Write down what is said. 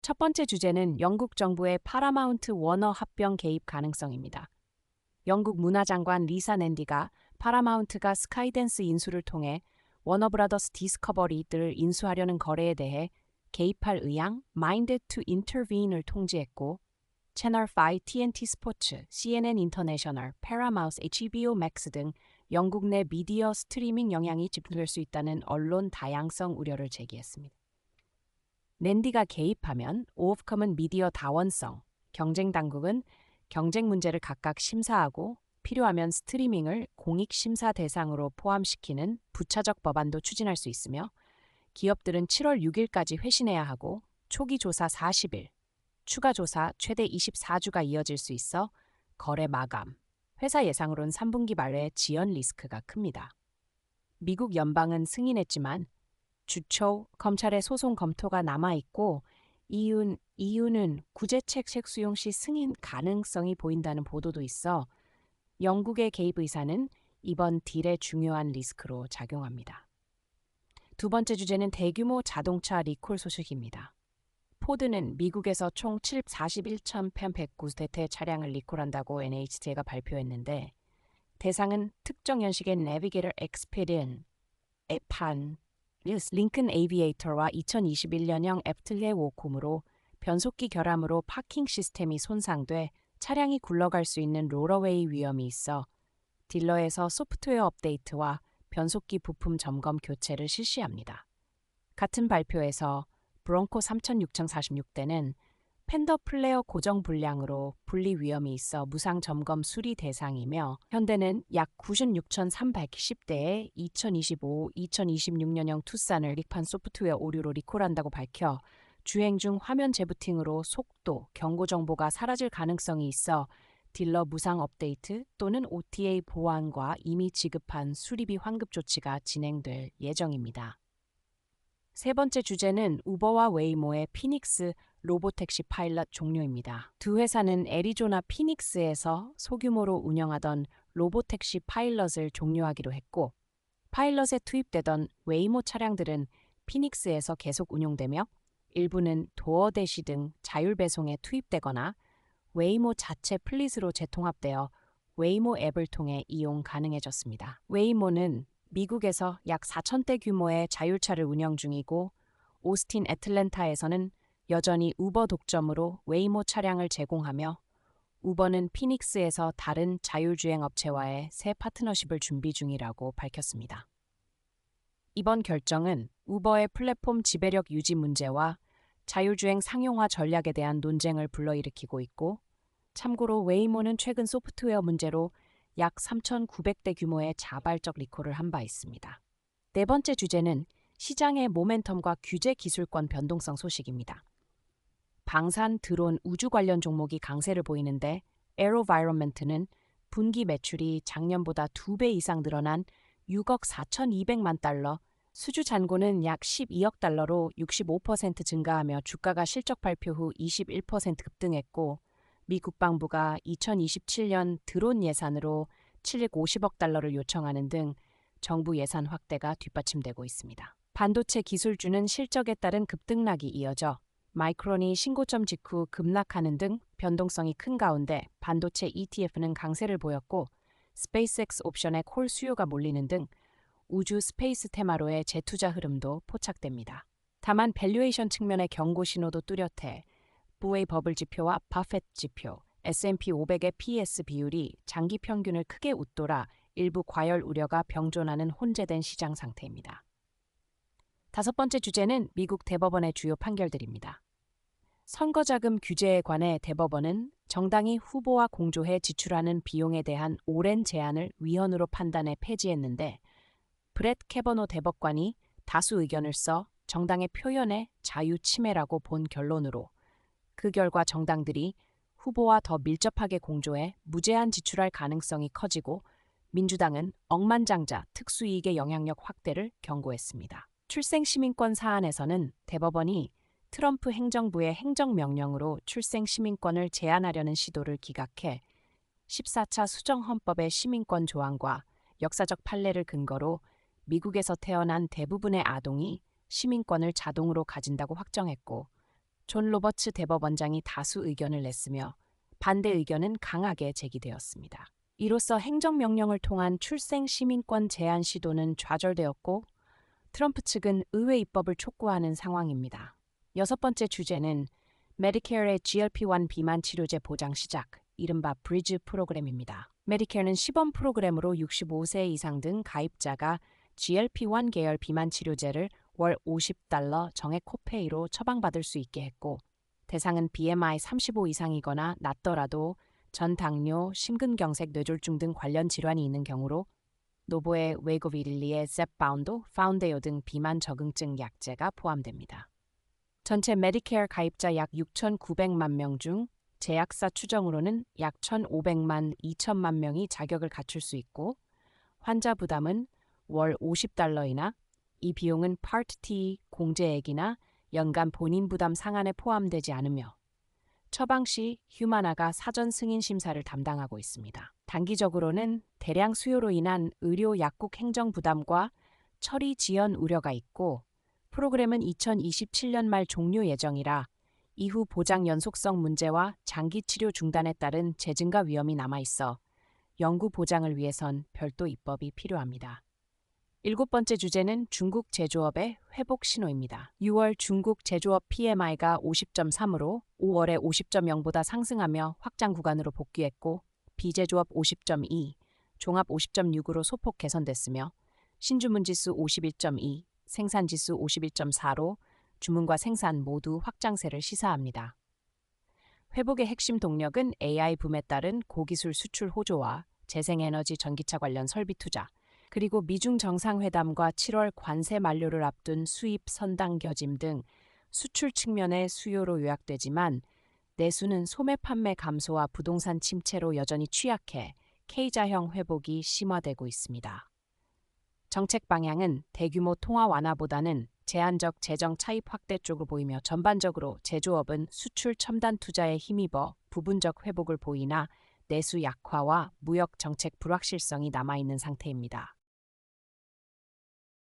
첫 번째 주제는 영국 정부의 파라마운트 워너 합병 개입 가능성입니다. 영국 문화장관 리사 낸디가 파라마운트가 스카이댄스 인수를 통해 워너브라더스 디스커버리를 인수하려는 거래에 대해 개입할 의향 Minded to Intervene을 통지했고 채널5, TNT 스포츠, CNN 인터내셔널, 패라마우스, HBO 맥스 등 영국 내 미디어 스트리밍 영향이 집중될 수 있다는 언론 다양성 우려를 제기했습니다. 낸디가 개입하면 오프컴은 미디어 다원성, 경쟁 당국은 경쟁 문제를 각각 심사하고 필요하면 스트리밍을 공익심사 대상으로 포함시키는 부차적 법안도 추진할 수 있으며 기업들은 7월 6일까지 회신해야 하고 초기 조사 40일, 추가 조사 최대 24주가 이어질 수 있어 거래 마감, 회사 예상으론 3분기 말에 지연 리스크가 큽니다. 미국 연방은 승인했지만 주초 검찰의 소송 검토가 남아있고 이유는 구제책 수용 시 승인 가능성이 보인다는 보도도 있어 영국의 개입 의사는 이번 딜의 중요한 리스크로 작용합니다. 두 번째 주제는 대규모 자동차 리콜 소식입니다. 포드는 미국에서 총 41,109대 차량을 리콜한다고 NHT가 발표했는데 대상은 특정 연식의 내비게이터 엑스페리언, 에판, 링컨 에이비에이터와 2021년형 애플의 워콤으로 변속기 결함으로 파킹 시스템이 손상돼 차량이 굴러갈 수 있는 롤어웨이 위험이 있어 딜러에서 소프트웨어 업데이트와 변속기 부품 점검 교체를 실시합니다. 같은 발표에서 브롱코 3646대는 팬더 플레어 고정 불량으로 분리 위험이 있어 무상 점검 수리 대상이며 현대는 약 96,310대의 2025-2026년형 투싼을 릭판 소프트웨어 오류로 리콜한다고 밝혀 주행 중 화면 재부팅으로 속도, 경고 정보가 사라질 가능성이 있어 딜러 무상 업데이트 또는 OTA 보완과 이미 지급한 수리비 환급 조치가 진행될 예정입니다. 세 번째 주제는 우버와 웨이모의 피닉스 로보택시 파일럿 종료입니다. 두 회사는 애리조나 피닉스에서 소규모로 운영하던 로보택시 파일럿을 종료하기로 했고 파일럿에 투입되던 웨이모 차량들은 피닉스에서 계속 운용되며 일부는 도어대시 등 자율배송에 투입되거나 웨이모 자체 플릿으로 재통합되어 웨이모 앱을 통해 이용 가능해졌습니다. 웨이모는 미국에서 약 4,000대 규모의 자율차를 운영 중이고 오스틴 애틀랜타에서는 여전히 우버 독점으로 웨이모 차량을 제공하며 우버는 피닉스에서 다른 자율주행 업체와의 새 파트너십을 준비 중이라고 밝혔습니다. 이번 결정은 우버의 플랫폼 지배력 유지 문제와 자율주행 상용화 전략에 대한 논쟁을 불러일으키고 있고 참고로 웨이모는 최근 소프트웨어 문제로 약 3,900대 규모의 자발적 리콜을 한 바 있습니다. 네 번째 주제는 시장의 모멘텀과 규제 기술권 변동성 소식입니다. 방산, 드론, 우주 관련 종목이 강세를 보이는데 에로바이런먼트는 분기 매출이 작년보다 2배 이상 늘어난 6억 4,200만 달러, 수주 잔고는 약 12억 달러로 65% 증가하며 주가가 실적 발표 후 21% 급등했고 미 국방부가 2027년 드론 예산으로 750억 달러를 요청하는 등 정부 예산 확대가 뒷받침되고 있습니다. 반도체 기술주는 실적에 따른 급등락이 이어져 마이크론이 신고점 직후 급락하는 등 변동성이 큰 가운데 반도체 ETF는 강세를 보였고 스페이스X 옵션의 콜 수요가 몰리는 등 우주 스페이스 테마로의 재투자 흐름도 포착됩니다. 다만 밸류에이션 측면의 경고 신호도 뚜렷해 부웨이 버블 지표와 바펫 지표, S&P 500의 PS 비율이 장기 평균을 크게 웃돌아 일부 과열 우려가 병존하는 혼재된 시장 상태입니다. 다섯 번째 주제는 미국 대법원의 주요 판결들입니다. 선거자금 규제에 관해 대법원은 정당이 후보와 공조해 지출하는 비용에 대한 오랜 제한을 위헌으로 판단해 폐지했는데 브렛 캐버노 대법관이 다수 의견을 써 정당의 표현의 자유 침해라고 본 결론으로 그 결과 정당들이 후보와 더 밀접하게 공조해 무제한 지출할 가능성이 커지고 민주당은 억만장자 특수이익의 영향력 확대를 경고했습니다. 출생시민권 사안에서는 대법원이 트럼프 행정부의 행정명령으로 출생시민권을 제한하려는 시도를 기각해 14차 수정헌법의 시민권 조항과 역사적 판례를 근거로 미국에서 태어난 대부분의 아동이 시민권을 자동으로 가진다고 확정했고 존 로버츠 대법원장이 다수 의견을 냈으며 반대 의견은 강하게 제기되었습니다. 이로써 행정명령을 통한 출생 시민권 제한 시도는 좌절되었고 트럼프 측은 의회 입법을 촉구하는 상황입니다. 여섯 번째 주제는 메디케어의 GLP-1 비만 치료제 보장 시작, 이른바 브리즈 프로그램입니다. 메디케어는 시범 프로그램으로 65세 이상 등 가입자가 GLP-1 계열 비만 치료제를 월 $50 정액 코페이로 처방받을 수 있게 했고, 대상은 BMI 35 이상이거나 낮더라도 전 당뇨, 심근경색, 뇌졸중 등 관련 질환이 있는 경우로 노보의 웨고비릴리의 젬바운도, 파운데요 등 비만 적응증 약제가 포함됩니다. 전체 메디케어 가입자 약 6,900만 명 중 제약사 추정으로는 약 1,500만 2천만 명이 자격을 갖출 수 있고, 환자 부담은 월 $50이나 이 비용은 파트 T 공제액이나 연간 본인 부담 상한에 포함되지 않으며 처방 시 휴마나가 사전 승인 심사를 담당하고 있습니다. 단기적으로는 대량 수요로 인한 의료 약국 행정 부담과 처리 지연 우려가 있고, 프로그램은 2027년 말 종료 예정이라 이후 보장 연속성 문제와 장기 치료 중단에 따른 재증가 위험이 남아있어 영구 보장을 위해선 별도 입법이 필요합니다. 일곱 번째 주제는 중국 제조업의 회복 신호입니다. 6월 중국 제조업 PMI가 50.3으로 5월에 50.0보다 상승하며 확장 구간으로 복귀했고, 비제조업 50.2, 종합 50.6으로 소폭 개선됐으며 신주문지수 51.2, 생산지수 51.4로 주문과 생산 모두 확장세를 시사합니다. 회복의 핵심 동력은 AI 붐에 따른 고기술 수출 호조와 재생에너지 전기차 관련 설비 투자, 그리고 미중 정상회담과 7월 관세 만료를 앞둔 수입 선당 겨짐 등 수출 측면의 수요로 요약되지만, 내수는 소매 판매 감소와 부동산 침체로 여전히 취약해 K자형 회복이 심화되고 있습니다. 정책 방향은 대규모 통화 완화보다는 제한적 재정 차입 확대 쪽으로 보이며, 전반적으로 제조업은 수출 첨단 투자에 힘입어 부분적 회복을 보이나 내수 약화와 무역 정책 불확실성이 남아있는 상태입니다.